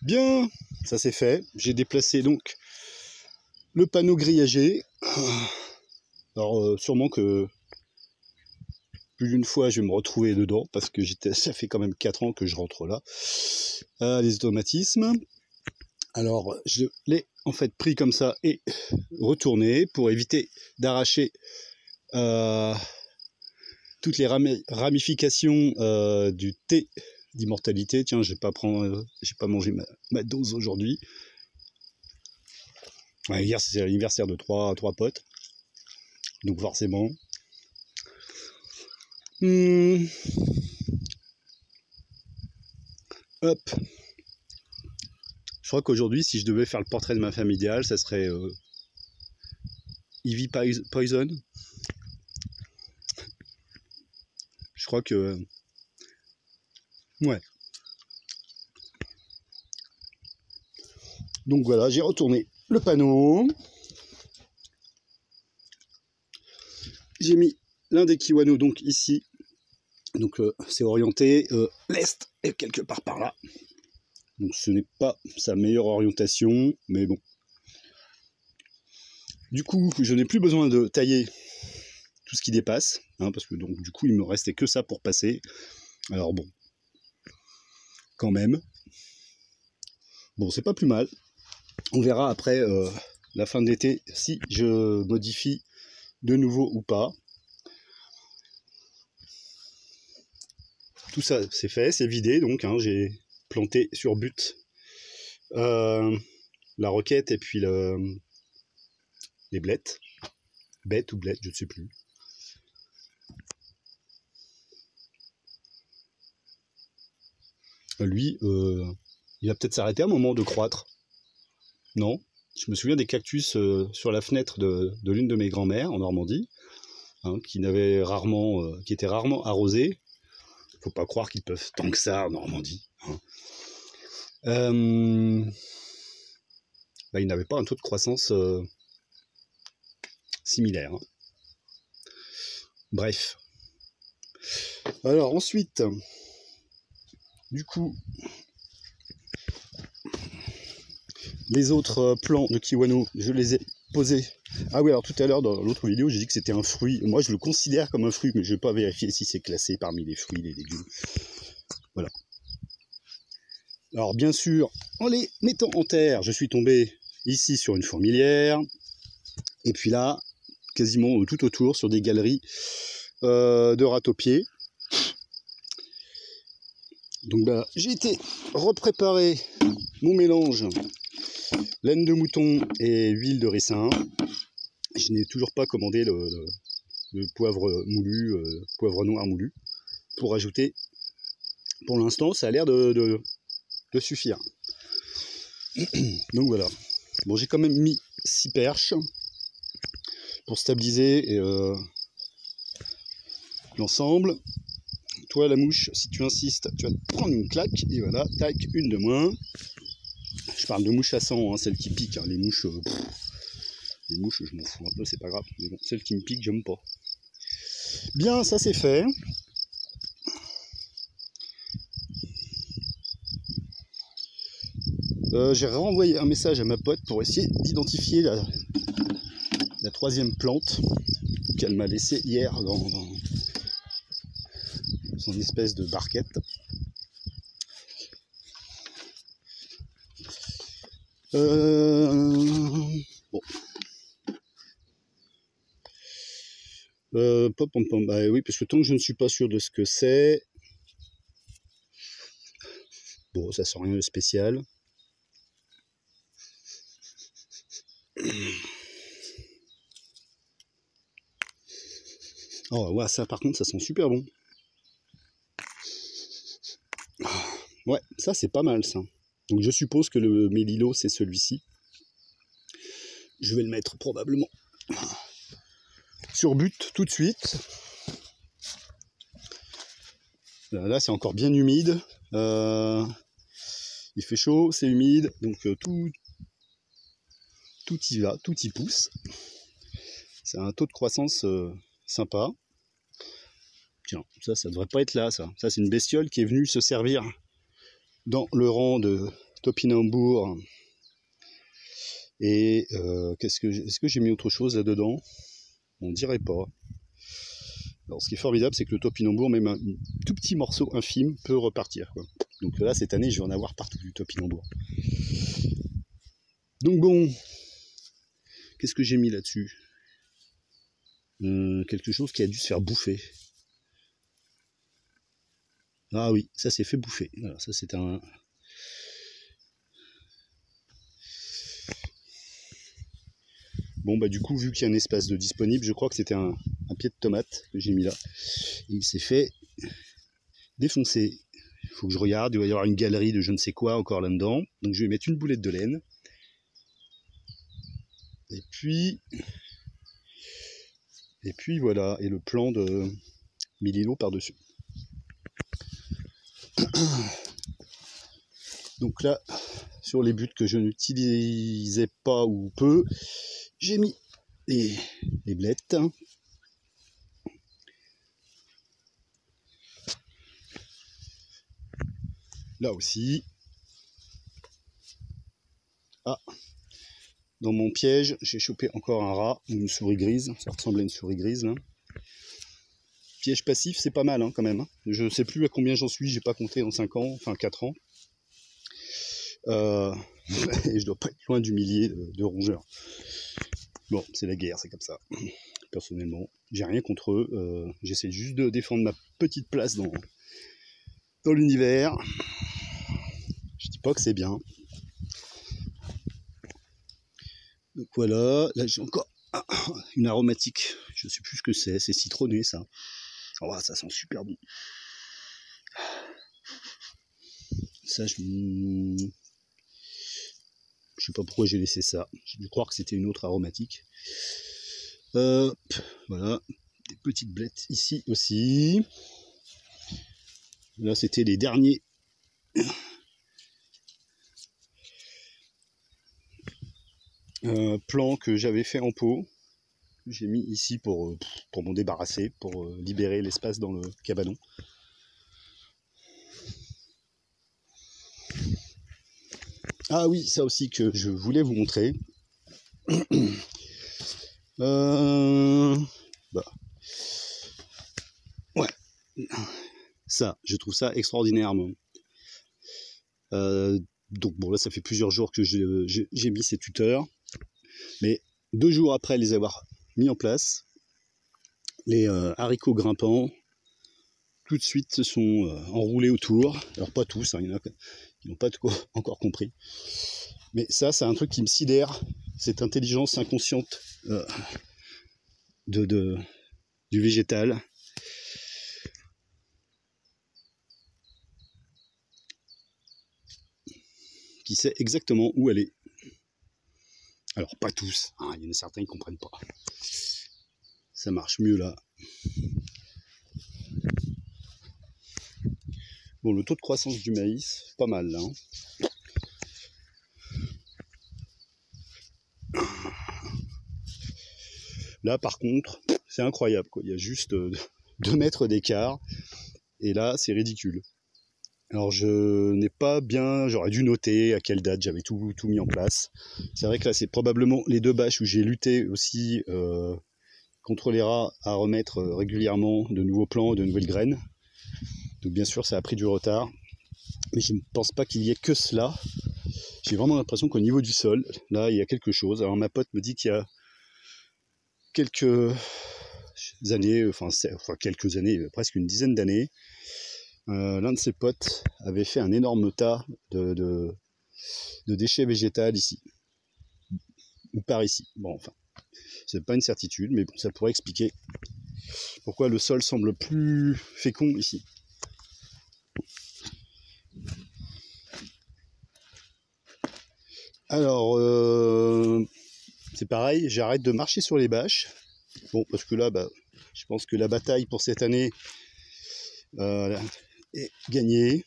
Bien, ça c'est fait. J'ai déplacé donc le panneau grillagé. Alors sûrement que plus d'une fois je vais me retrouver dedans parce que ça fait quand même 4 ans que je rentre là. Les automatismes. Alors je l'ai en fait pris comme ça et retourné pour éviter d'arracher toutes les ramifications du thé d'immortalité. Tiens, j'ai pas mangé ma dose aujourd'hui. Ouais, hier c'est l'anniversaire de trois potes, donc forcément. Hop. Je crois qu'aujourd'hui, si je devais faire le portrait de ma femme idéale, ça serait Ivy Poison. Je crois que... Ouais. Donc voilà, j'ai retourné le panneau. J'ai mis l'un des Kiwano donc ici. Donc c'est orienté l'est et quelque part par là. Donc ce n'est pas sa meilleure orientation, mais bon. Du coup, je n'ai plus besoin de tailler tout ce qui dépasse, hein, parce que donc du coup il me restait que ça pour passer. Alors bon, quand même. Bon, c'est pas plus mal. On verra après la fin de l'été si je modifie de nouveau ou pas. Tout ça c'est fait, c'est vidé, donc hein, j'ai planté sur but la roquette et puis les blettes. Bêtes ou blettes, je ne sais plus. Lui, il va peut-être s'arrêter à un moment de croître. Non? Je me souviens des cactus sur la fenêtre de l'une de mes grand-mères en Normandie, hein, qui étaient rarement arrosés. Faut pas croire qu'ils peuvent tant que ça en Normandie. Hein. Ils n'avaient pas un taux de croissance similaire. Hein. Bref. Alors ensuite, du coup, les autres plants de Kiwano, je les ai posés. Ah oui, alors tout à l'heure dans l'autre vidéo, j'ai dit que c'était un fruit. Moi, je le considère comme un fruit, mais je ne vais pas vérifier si c'est classé parmi les fruits, les légumes. Voilà. Alors bien sûr, en les mettant en terre, je suis tombé ici sur une fourmilière. Et puis là, quasiment tout autour, sur des galeries de râteaux-pieds. Donc bah, j'ai été repréparer mon mélange laine de mouton et huile de ricin. Je n'ai toujours pas commandé le poivre moulu, poivre noir moulu, pour ajouter. Pour l'instant, ça a l'air de suffire. Donc voilà. Bon, j'ai quand même mis 6 perches pour stabiliser l'ensemble. Toi, la mouche, si tu insistes, tu vas te prendre une claque. Et voilà, tac, une de moins. Je parle de mouches à sang, hein, celles qui piquent. Hein, les mouches, je m'en fous un peu, c'est pas grave. Mais bon, celles qui me piquent, j'aime pas. Bien, ça c'est fait. J'ai renvoyé un message à ma pote pour essayer d'identifier la 3e plante qu'elle m'a laissée hier dans son espèce de barquette. Bon. Bah oui, parce que tant que je ne suis pas sûr de ce que c'est, bon, ça sent rien de spécial. Oh, ouais, ça par contre, ça sent super bon. Ouais, ça c'est pas mal ça. Donc je suppose que le mélilo c'est celui-ci. Je vais le mettre probablement sur but tout de suite. Là c'est encore bien humide. Il fait chaud, c'est humide, donc tout y va, tout y pousse. C'est un taux de croissance sympa. Tiens, ça devrait pas être là, ça. Ça c'est une bestiole qui est venue se servir dans le rang de topinambour. Et est-ce que j'ai mis autre chose là-dedans? On dirait pas. Alors ce qui est formidable, c'est que le topinambour, même un tout petit morceau infime, peut repartir, quoi. Donc là, cette année, je vais en avoir partout du topinambour. Donc bon, qu'est-ce que j'ai mis là-dessus? Quelque chose qui a dû se faire bouffer. Ah oui, ça s'est fait bouffer. Voilà, ça c'est un... Bon bah du coup, vu qu'il y a un espace de disponible, je crois que c'était un pied de tomate que j'ai mis là. Et il s'est fait défoncer. Il faut que je regarde, il va y avoir une galerie de je ne sais quoi encore là-dedans. Donc je vais mettre une boulette de laine. Et puis voilà, et le plan de Mililo par-dessus. Donc là, sur les buts que je n'utilisais pas ou peu, j'ai mis les blettes. Là aussi. Ah, dans mon piège, j'ai chopé encore un rat, une souris grise. Ça ressemble à une souris grise là. Piège passif, c'est pas mal hein, quand même. Je sais plus à combien j'en suis, j'ai pas compté en 5 ans, enfin 4 ans. Et je dois pas être loin du millier de rongeurs. Bon, c'est la guerre, c'est comme ça. Personnellement, j'ai rien contre eux. J'essaie juste de défendre ma petite place dans l'univers. Je dis pas que c'est bien. Donc voilà, là j'ai encore une aromatique. Je sais plus ce que c'est citronné ça. Oh, ça sent super bon. Ça, je sais pas pourquoi j'ai laissé ça. Je vais croire que c'était une autre aromatique. Voilà, des petites blettes ici aussi. Là, c'était les derniers plants que j'avais fait en pot. J'ai mis ici pour m'en débarrasser, pour libérer l'espace dans le cabanon. Ah oui, ça aussi que je voulais vous montrer. Bah. Ouais. Ça, je trouve ça extraordinairement. Donc bon, là, ça fait plusieurs jours que j'ai mis ces tuteurs. Mais 2 jours après les avoir mis en place, les haricots grimpants, tout de suite se sont enroulés autour. Alors pas tous, hein, il y en a qui n'ont pas encore compris. Mais ça, c'est un truc qui me sidère, cette intelligence inconsciente du végétal. Qui sait exactement où elle est. Alors pas tous, hein, il y en a certains qui ne comprennent pas. Ça marche mieux là. Bon, le taux de croissance du maïs, pas mal là. Hein. Là par contre, c'est incroyable quoi. Il y a juste 2 mètres d'écart. Et là, c'est ridicule. Alors je n'ai pas bien, j'aurais dû noter à quelle date j'avais tout mis en place. C'est vrai que là, c'est probablement les 2 bâches où j'ai lutté aussi contre les rats à remettre régulièrement de nouveaux plants, de nouvelles graines. Donc bien sûr, ça a pris du retard. Mais je ne pense pas qu'il y ait que cela. J'ai vraiment l'impression qu'au niveau du sol, là, il y a quelque chose. Alors ma pote me dit qu'il y a quelques années, quelques années, presque une dizaine d'années, l'un de ses potes avait fait un énorme tas de déchets végétaux ici. Ou par ici. Bon, enfin, c'est pas une certitude, mais bon, ça pourrait expliquer pourquoi le sol semble plus fécond ici. Alors, c'est pareil, j'arrête de marcher sur les bâches. Bon, parce que là, je pense que la bataille pour cette année est gagnée.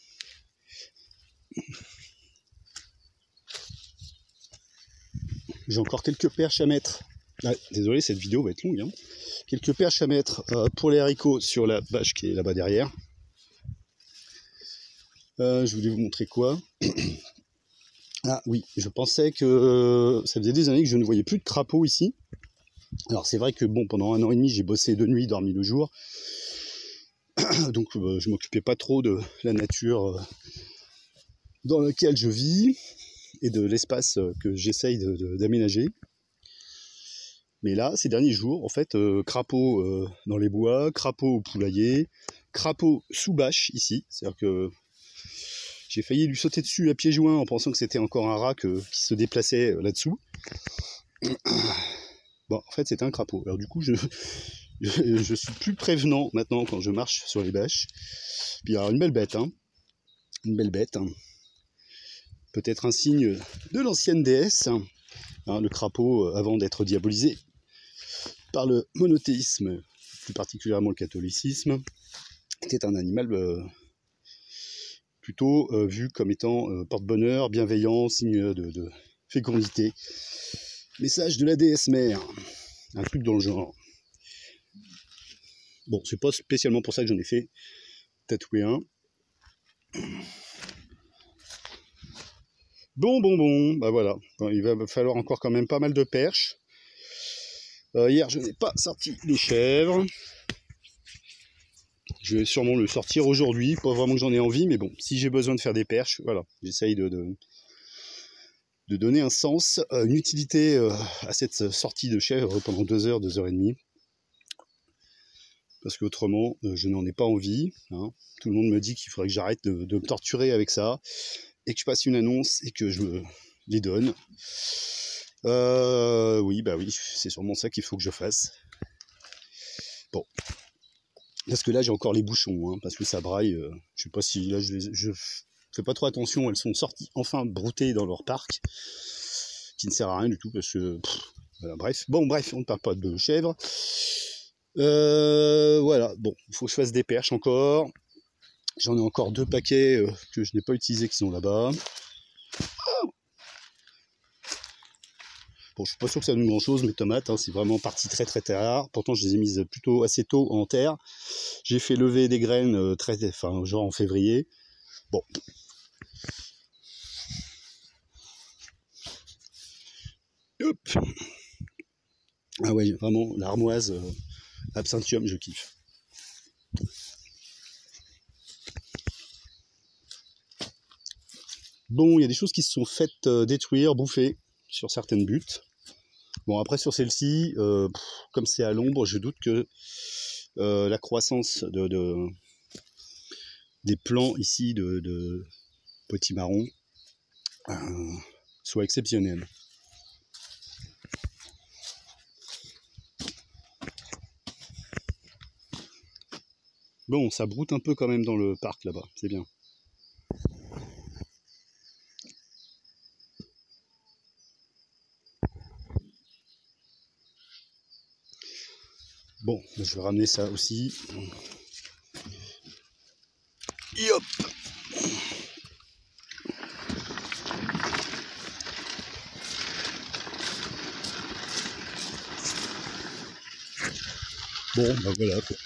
J'ai encore quelques perches à mettre. Ah, désolé, cette vidéo va être longue. Hein. Quelques perches à mettre pour les haricots sur la bâche qui est là-bas derrière. Je voulais vous montrer quoi? Ah oui, je pensais que ça faisait des années que je ne voyais plus de crapauds ici. Alors c'est vrai que bon, pendant 1 an et demi, j'ai bossé de nuit, dormi le jour. Donc je m'occupais pas trop de la nature dans laquelle je vis et de l'espace que j'essaye d'aménager. Mais là, ces derniers jours, en fait, crapauds dans les bois, crapauds au poulailler, crapauds sous bâche ici. C'est-à-dire que j'ai failli lui sauter dessus à pieds joints en pensant que c'était encore un rat qui se déplaçait là-dessous. Bon, en fait, c'était un crapaud. Alors du coup, je suis plus prévenant maintenant quand je marche sur les bâches. Puis alors, une belle bête, hein. Une belle bête. Hein. Peut-être un signe de l'ancienne déesse. Hein, le crapaud, avant d'être diabolisé par le monothéisme, plus particulièrement le catholicisme, était un animal plutôt vu comme étant porte-bonheur, bienveillant, signe de fécondité. Message de la déesse mère, un truc dans le genre. Bon, c'est pas spécialement pour ça que j'en ai fait tatouer un. Bon, bah voilà. Bon, il va falloir encore quand même pas mal de perches. Hier, je n'ai pas sorti les chèvres. Je vais sûrement le sortir aujourd'hui. Pas vraiment que j'en ai envie, mais bon, si j'ai besoin de faire des perches, voilà. J'essaye de donner un sens, une utilité à cette sortie de chèvre pendant 2 heures, 2 heures et demie. Parce qu'autrement, je n'en ai pas envie. Hein. Tout le monde me dit qu'il faudrait que j'arrête de me torturer avec ça. Et que je passe une annonce et que je me les donne. Oui, bah oui, c'est sûrement ça qu'il faut que je fasse. Bon. Parce que là, j'ai encore les bouchons, hein, parce que ça braille. Je sais pas si là, je fais pas trop attention. Elles sont sorties enfin broutées dans leur parc, qui ne sert à rien du tout, parce que voilà, bref. Bon, bref, on ne parle pas de chèvres. Voilà. Bon, il faut que je fasse des perches encore. J'en ai encore 2 paquets que je n'ai pas utilisés qui sont là-bas. Bon, je suis pas sûr que ça donne grand chose, mes tomates, hein, c'est vraiment parti très tard. Pourtant, je les ai mises plutôt assez tôt en terre. J'ai fait lever des graines genre en février. Bon. Hop. Ah ouais, vraiment, l'armoise Absinthium, je kiffe. Bon, il y a des choses qui se sont faites détruire, bouffer sur certaines buttes. Bon, après sur celle-ci, comme c'est à l'ombre, je doute que la croissance des plants ici de potimarron soit exceptionnelle. Bon, ça broute un peu quand même dans le parc là-bas, c'est bien. Bon, je vais ramener ça aussi. Et hop. Bon, bah voilà quoi.